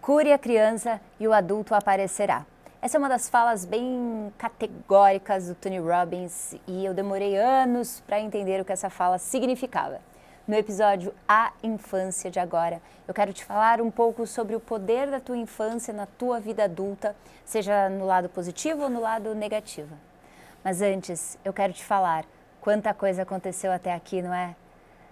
Cure a criança e o adulto aparecerá. Essa é uma das falas bem categóricas do Tony Robbins e eu demorei anos para entender o que essa fala significava. No episódio A Infância de Agora, eu quero te falar um pouco sobre o poder da tua infância na tua vida adulta, seja no lado positivo ou no lado negativo. Mas antes, eu quero te falar quanta coisa aconteceu até aqui, não é?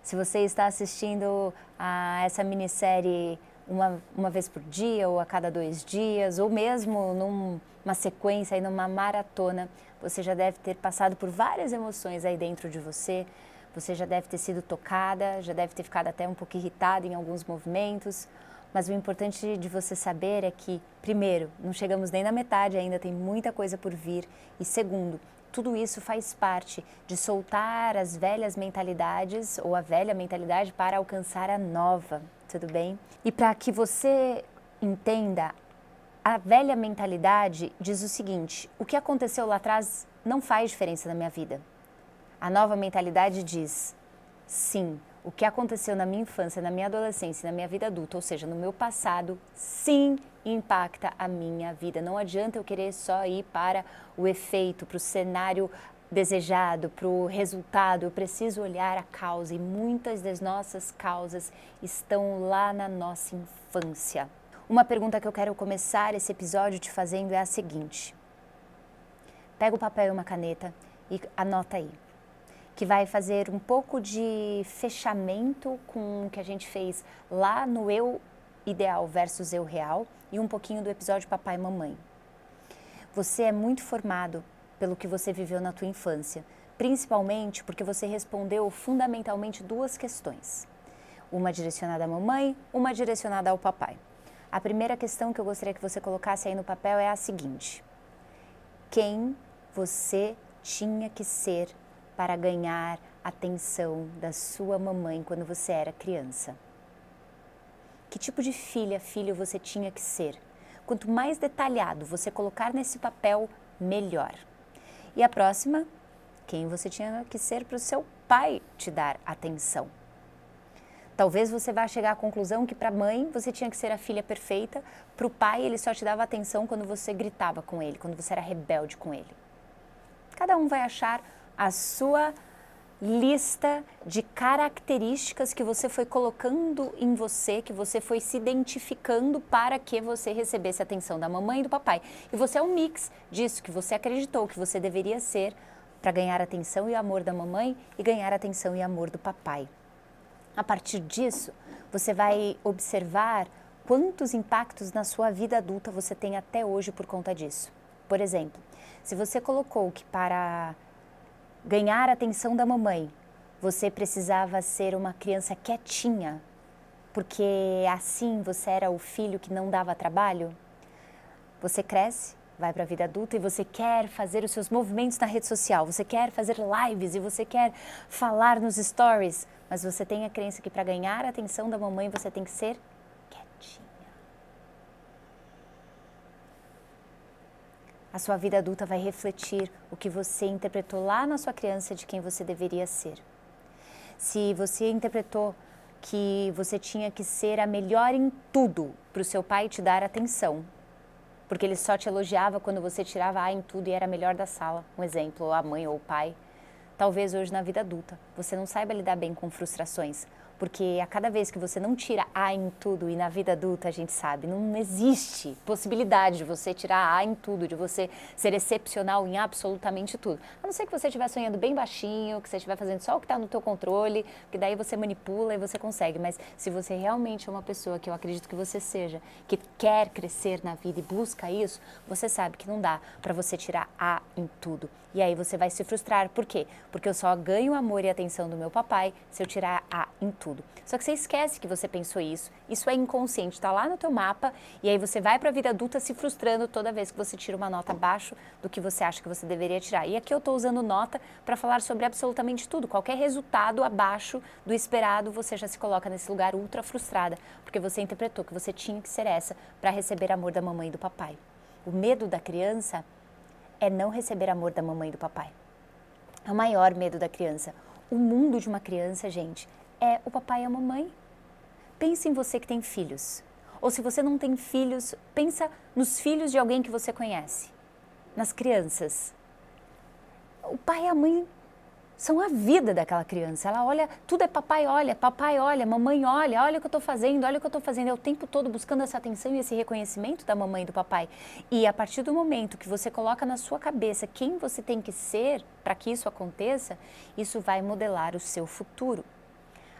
Se você está assistindo a essa minissérie uma vez por dia, ou a cada 2 dias, ou mesmo numa sequência, numa maratona, você já deve ter passado por várias emoções aí dentro de você. Você já deve ter sido tocada, já deve ter ficado até um pouco irritada em alguns movimentos. Mas o importante de você saber é que, primeiro, não chegamos nem na metade ainda, tem muita coisa por vir. E segundo, tudo isso faz parte de soltar as velhas mentalidades ou a velha mentalidade para alcançar a nova, tudo bem? E para que você entenda, a velha mentalidade diz o seguinte: o que aconteceu lá atrás não faz diferença na minha vida. A nova mentalidade diz: sim, o que aconteceu na minha infância, na minha adolescência, na minha vida adulta, ou seja, no meu passado, sim, impacta a minha vida. Não adianta eu querer só ir para o efeito, para o cenário desejado, para o resultado. Eu preciso olhar a causa e muitas das nossas causas estão lá na nossa infância. Uma pergunta que eu quero começar esse episódio te fazendo é a seguinte: pega o papel e uma caneta e anota aí, que vai fazer um pouco de fechamento com o que a gente fez lá no eu ideal versus eu real e um pouquinho do episódio papai e mamãe. Você é muito formado pelo que você viveu na tua infância, principalmente porque você respondeu fundamentalmente 2 questões. Uma direcionada à mamãe, uma direcionada ao papai. A primeira questão que eu gostaria que você colocasse aí no papel é a seguinte: quem você tinha que ser para ganhar a atenção da sua mamãe quando você era criança? Que tipo de filha, filho você tinha que ser? Quanto mais detalhado você colocar nesse papel, melhor. E a próxima, quem você tinha que ser para o seu pai te dar atenção? Talvez você vá chegar à conclusão que para a mãe você tinha que ser a filha perfeita, para o pai ele só te dava atenção quando você gritava com ele, quando você era rebelde com ele. Cada um vai achar a sua lista de características que você foi colocando em você, que você foi se identificando para que você recebesse a atenção da mamãe e do papai. E você é um mix disso que você acreditou que você deveria ser para ganhar a atenção e amor da mamãe e ganhar a atenção e amor do papai. A partir disso, você vai observar quantos impactos na sua vida adulta você tem até hoje por conta disso. Por exemplo, se você colocou que para ganhar a atenção da mamãe, você precisava ser uma criança quietinha, porque assim você era o filho que não dava trabalho, você cresce, vai para a vida adulta e você quer fazer os seus movimentos na rede social, você quer fazer lives e você quer falar nos stories, mas você tem a crença que para ganhar a atenção da mamãe você tem que ser quietinha. A sua vida adulta vai refletir o que você interpretou lá na sua criança de quem você deveria ser. Se você interpretou que você tinha que ser a melhor em tudo para o seu pai te dar atenção, porque ele só te elogiava quando você tirava A em tudo e era a melhor da sala, um exemplo, ou a mãe ou o pai, talvez hoje na vida adulta você não saiba lidar bem com frustrações, porque a cada vez que você não tira A em tudo, e na vida adulta a gente sabe, não existe possibilidade de você tirar A em tudo, de você ser excepcional em absolutamente tudo. A não ser que você estiver sonhando bem baixinho, que você estiver fazendo só o que está no teu controle, que daí você manipula e você consegue. Mas se você realmente é uma pessoa, que eu acredito que você seja, que quer crescer na vida e busca isso, você sabe que não dá para você tirar A em tudo. E aí você vai se frustrar. Por quê? Porque eu só ganho amor e atenção do meu papai se eu tirar A em tudo. Só que você esquece que você pensou isso. Isso é inconsciente, está lá no teu mapa. E aí você vai para a vida adulta se frustrando toda vez que você tira uma nota abaixo do que você acha que você deveria tirar. E aqui eu estou usando nota para falar sobre absolutamente tudo. Qualquer resultado abaixo do esperado, você já se coloca nesse lugar ultra frustrada. Porque você interpretou que você tinha que ser essa para receber amor da mamãe e do papai. O medo da criança é não receber amor da mamãe e do papai. É o maior medo da criança. O mundo de uma criança, gente, é o papai e a mamãe. Pense em você que tem filhos. Ou se você não tem filhos, pensa nos filhos de alguém que você conhece, nas crianças. O pai e a mãe são a vida daquela criança. Ela olha, tudo é papai olha, mamãe olha o que eu estou fazendo, olha o que eu estou fazendo. É o tempo todo buscando essa atenção e esse reconhecimento da mamãe e do papai. E a partir do momento que você coloca na sua cabeça quem você tem que ser para que isso aconteça, isso vai modelar o seu futuro.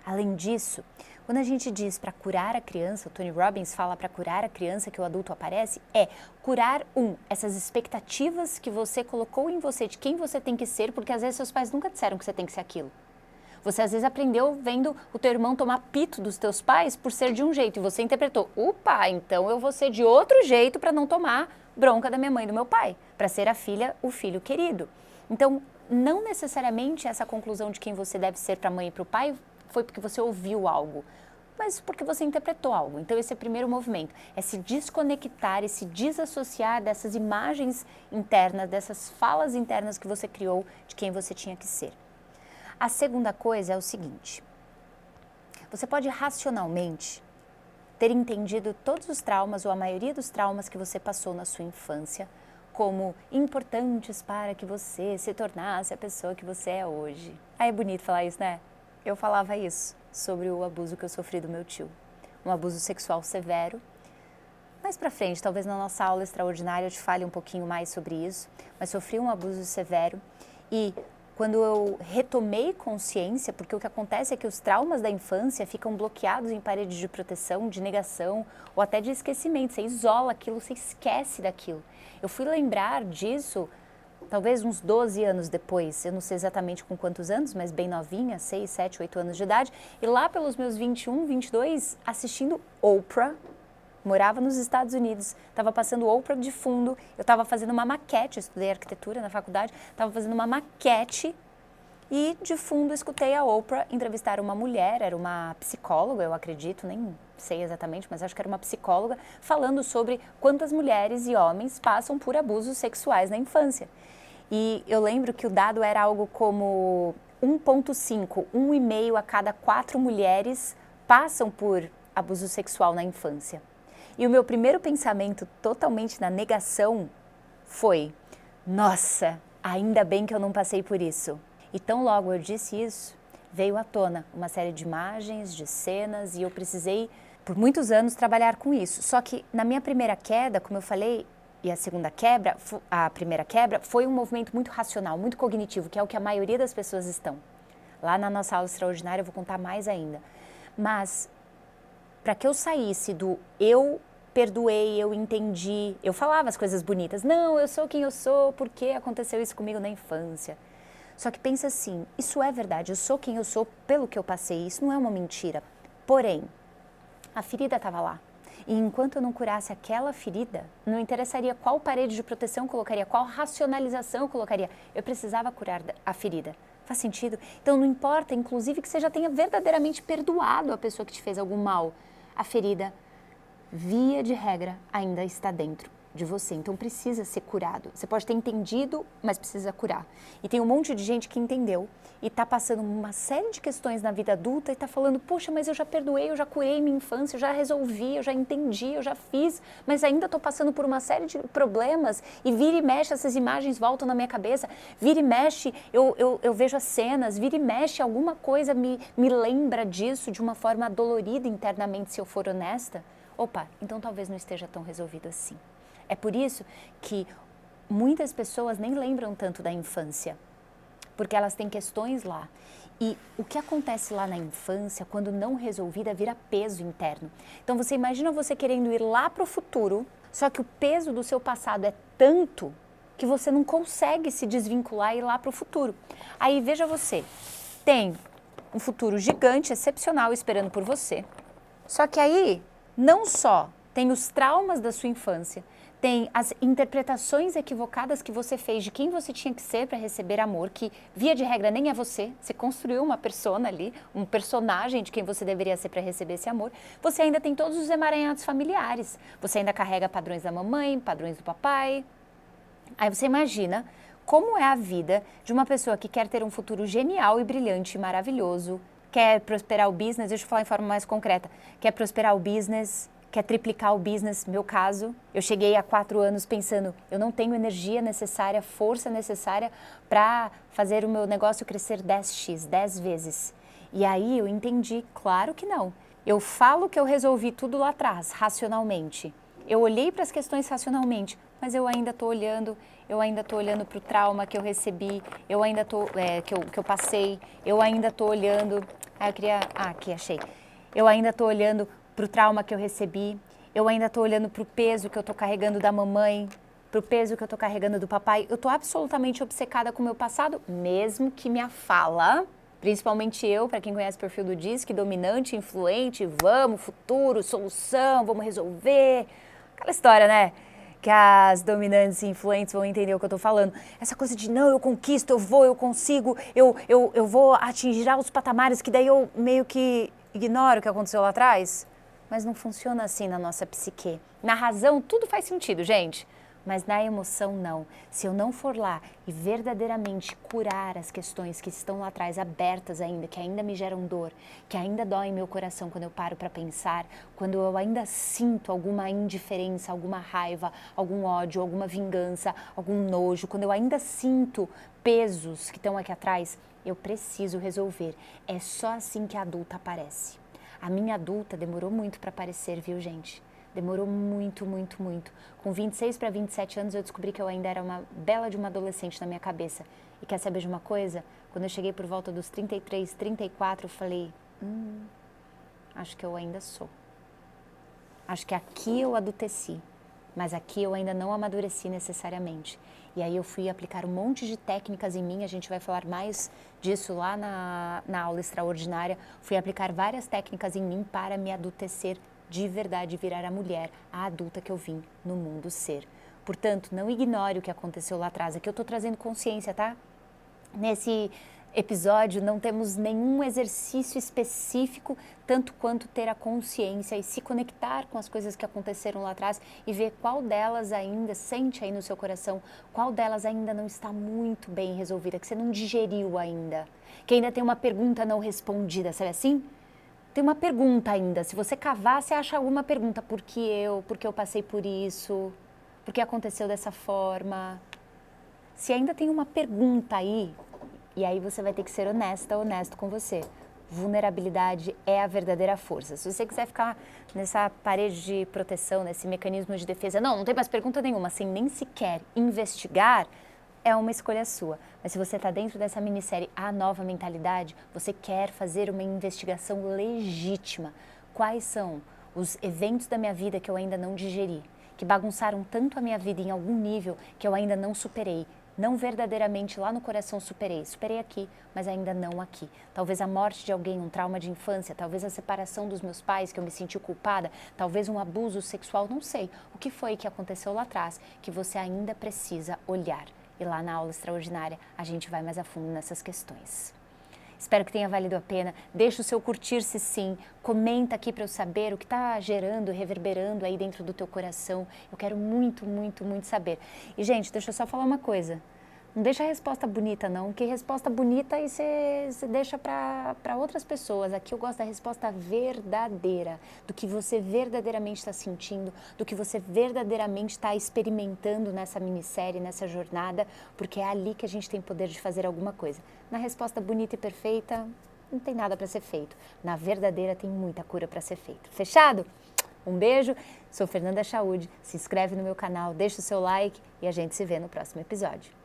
Além disso, quando a gente diz para curar a criança, o Tony Robbins fala para curar a criança que o adulto aparece, é curar, essas expectativas que você colocou em você de quem você tem que ser, porque às vezes seus pais nunca disseram que você tem que ser aquilo. Você às vezes aprendeu vendo o teu irmão tomar pito dos teus pais por ser de um jeito e você interpretou, opa, então eu vou ser de outro jeito para não tomar bronca da minha mãe e do meu pai, para ser a filha, o filho querido. Então, não necessariamente essa conclusão de quem você deve ser para a mãe e para o pai foi porque você ouviu algo, mas porque você interpretou algo. Então esse é o primeiro movimento, é se desconectar e se desassociar dessas imagens internas, dessas falas internas que você criou de quem você tinha que ser. A segunda coisa é o seguinte, você pode racionalmente ter entendido todos os traumas ou a maioria dos traumas que você passou na sua infância como importantes para que você se tornasse a pessoa que você é hoje. Aí é bonito falar isso, né? Eu falava isso sobre o abuso que eu sofri do meu tio, um abuso sexual severo. Mais pra frente, talvez na nossa aula extraordinária eu te fale um pouquinho mais sobre isso, mas sofri um abuso severo e quando eu retomei consciência, porque o que acontece é que os traumas da infância ficam bloqueados em paredes de proteção, de negação ou até de esquecimento, você isola aquilo, você esquece daquilo. Eu fui lembrar disso talvez uns 12 anos depois, eu não sei exatamente com quantos anos, mas bem novinha, 6, 7, 8 anos de idade, e lá pelos meus 21, 22, assistindo Oprah, morava nos Estados Unidos, estava passando Oprah de fundo, eu estava fazendo uma maquete, estudei arquitetura na faculdade, estava fazendo uma maquete e de fundo escutei a Oprah entrevistar uma mulher, era uma psicóloga, eu acredito, nem sei exatamente, mas acho que era uma psicóloga, falando sobre quantas mulheres e homens passam por abusos sexuais na infância. E eu lembro que o dado era algo como 1,5, 1,5 a cada 4 mulheres passam por abuso sexual na infância. E o meu primeiro pensamento, totalmente na negação, foi, nossa, ainda bem que eu não passei por isso. E tão logo eu disse isso, veio à tona uma série de imagens, de cenas, e eu precisei, por muitos anos, trabalhar com isso. Só que na minha primeira queda, como eu falei, e a primeira quebra, foi um movimento muito racional, muito cognitivo, que é o que a maioria das pessoas estão. Lá na nossa aula extraordinária eu vou contar mais ainda. Mas, para que eu saísse do eu perdoei, eu entendi, eu falava as coisas bonitas, não, eu sou quem eu sou, porque aconteceu isso comigo na infância. Só que pensa assim, isso é verdade, eu sou quem eu sou pelo que eu passei, isso não é uma mentira. Porém, a ferida estava lá. E enquanto eu não curasse aquela ferida, não interessaria qual parede de proteção eu colocaria, qual racionalização eu colocaria. Eu precisava curar a ferida. Faz sentido? Então não importa, inclusive, que você já tenha verdadeiramente perdoado a pessoa que te fez algum mal. A ferida, via de regra, ainda está dentro de você, então precisa ser curado. Você pode ter entendido, mas precisa curar. E tem um monte de gente que entendeu e está passando uma série de questões na vida adulta e está falando, poxa, mas eu já perdoei, eu já curei minha infância, eu já resolvi, eu já entendi, eu já fiz, mas ainda estou passando por uma série de problemas e vira e mexe, essas imagens voltam na minha cabeça, vira e mexe, eu vejo as cenas, vira e mexe, alguma coisa me lembra disso de uma forma dolorida internamente, se eu for honesta. Opa, então talvez não esteja tão resolvido assim. É por isso que muitas pessoas nem lembram tanto da infância, porque elas têm questões lá. E o que acontece lá na infância, quando não resolvida, vira peso interno. Então você imagina você querendo ir lá para o futuro, só que o peso do seu passado é tanto que você não consegue se desvincular e ir lá para o futuro. Aí veja você, tem um futuro gigante, excepcional esperando por você, só que aí não só tem os traumas da sua infância, tem as interpretações equivocadas que você fez de quem você tinha que ser para receber amor, que via de regra nem é você construiu uma persona ali, um personagem de quem você deveria ser para receber esse amor, você ainda tem todos os emaranhados familiares, você ainda carrega padrões da mamãe, padrões do papai. Aí você imagina como é a vida de uma pessoa que quer ter um futuro genial e brilhante e maravilhoso, quer prosperar o business, deixa eu falar em forma mais concreta, quer prosperar o business, quer triplicar o business, meu caso. Eu cheguei há 4 anos pensando, eu não tenho energia necessária, força necessária para fazer o meu negócio crescer 10x, 10 vezes. E aí eu entendi, claro que não. Eu falo que eu resolvi tudo lá atrás, racionalmente. Eu olhei para as questões racionalmente, mas eu ainda estou olhando para o trauma que eu recebi, eu ainda estou, que eu passei, eu ainda estou olhando, aqui achei. Eu ainda estou olhando para o trauma que eu recebi, eu ainda estou olhando para o peso que eu estou carregando da mamãe, para o peso que eu estou carregando do papai. Eu estou absolutamente obcecada com o meu passado, mesmo que minha fala, principalmente eu, para quem conhece o perfil do DISC, dominante, influente, vamos, futuro, solução, vamos resolver. Aquela história, né? Que as dominantes e influentes vão entender o que eu tô falando. Essa coisa de, não, eu conquisto, eu consigo, eu vou atingir os patamares, que daí eu meio que ignoro o que aconteceu lá atrás. Mas não funciona assim na nossa psique. Na razão, tudo faz sentido, gente. Mas na emoção, não. Se eu não for lá e verdadeiramente curar as questões que estão lá atrás, abertas ainda, que ainda me geram dor, que ainda doem meu coração quando eu paro para pensar, quando eu ainda sinto alguma indiferença, alguma raiva, algum ódio, alguma vingança, algum nojo, quando eu ainda sinto pesos que estão aqui atrás, eu preciso resolver. É só assim que a adulta aparece. A minha adulta demorou muito para aparecer, viu, gente? Demorou muito, muito, muito. Com 26 para 27 anos eu descobri que eu ainda era uma bela de uma adolescente na minha cabeça. E quer saber de uma coisa? Quando eu cheguei por volta dos 33, 34, eu falei, acho que eu ainda sou. Acho que aqui eu adulteci, mas aqui eu ainda não amadureci necessariamente. E aí eu fui aplicar um monte de técnicas em mim, a gente vai falar mais disso lá na aula extraordinária. Fui aplicar várias técnicas em mim para me adultecer de verdade, virar a mulher, a adulta que eu vim no mundo ser. Portanto, não ignore o que aconteceu lá atrás. Aqui eu estou trazendo consciência, tá? Nesse episódio não temos nenhum exercício específico, tanto quanto ter a consciência e se conectar com as coisas que aconteceram lá atrás e ver qual delas ainda, sente aí no seu coração, qual delas ainda não está muito bem resolvida, que você não digeriu ainda, que ainda tem uma pergunta não respondida, sabe assim? Tem uma pergunta ainda, se você cavar, você acha alguma pergunta, por que eu passei por isso, por que aconteceu dessa forma? Se ainda tem uma pergunta aí, e aí você vai ter que ser honesto com você. Vulnerabilidade é a verdadeira força. Se você quiser ficar nessa parede de proteção, nesse mecanismo de defesa, não tem mais pergunta nenhuma, sem nem sequer investigar, é uma escolha sua. Mas se você está dentro dessa minissérie A Nova Mentalidade, você quer fazer uma investigação legítima. Quais são os eventos da minha vida que eu ainda não digeri, que bagunçaram tanto a minha vida em algum nível que eu ainda não superei, não verdadeiramente lá no coração superei. Superei aqui, mas ainda não aqui. Talvez a morte de alguém, um trauma de infância, talvez a separação dos meus pais, que eu me senti culpada, talvez um abuso sexual, não sei. O que foi que aconteceu lá atrás que você ainda precisa olhar? E lá na aula extraordinária a gente vai mais a fundo nessas questões. Espero que tenha valido a pena. Deixa o seu curtir se sim. Comenta aqui para eu saber o que está gerando, reverberando aí dentro do teu coração. Eu quero muito, muito, muito saber. E, gente, deixa eu só falar uma coisa. Não deixa a resposta bonita, não, que resposta bonita aí você deixa para outras pessoas. Aqui eu gosto da resposta verdadeira, do que você verdadeiramente está sentindo, do que você verdadeiramente está experimentando nessa minissérie, nessa jornada, porque é ali que a gente tem poder de fazer alguma coisa. Na resposta bonita e perfeita, não tem nada para ser feito. Na verdadeira tem muita cura para ser feita. Fechado? Um beijo, sou Fernanda Chaude, se inscreve no meu canal, deixa o seu like e a gente se vê no próximo episódio.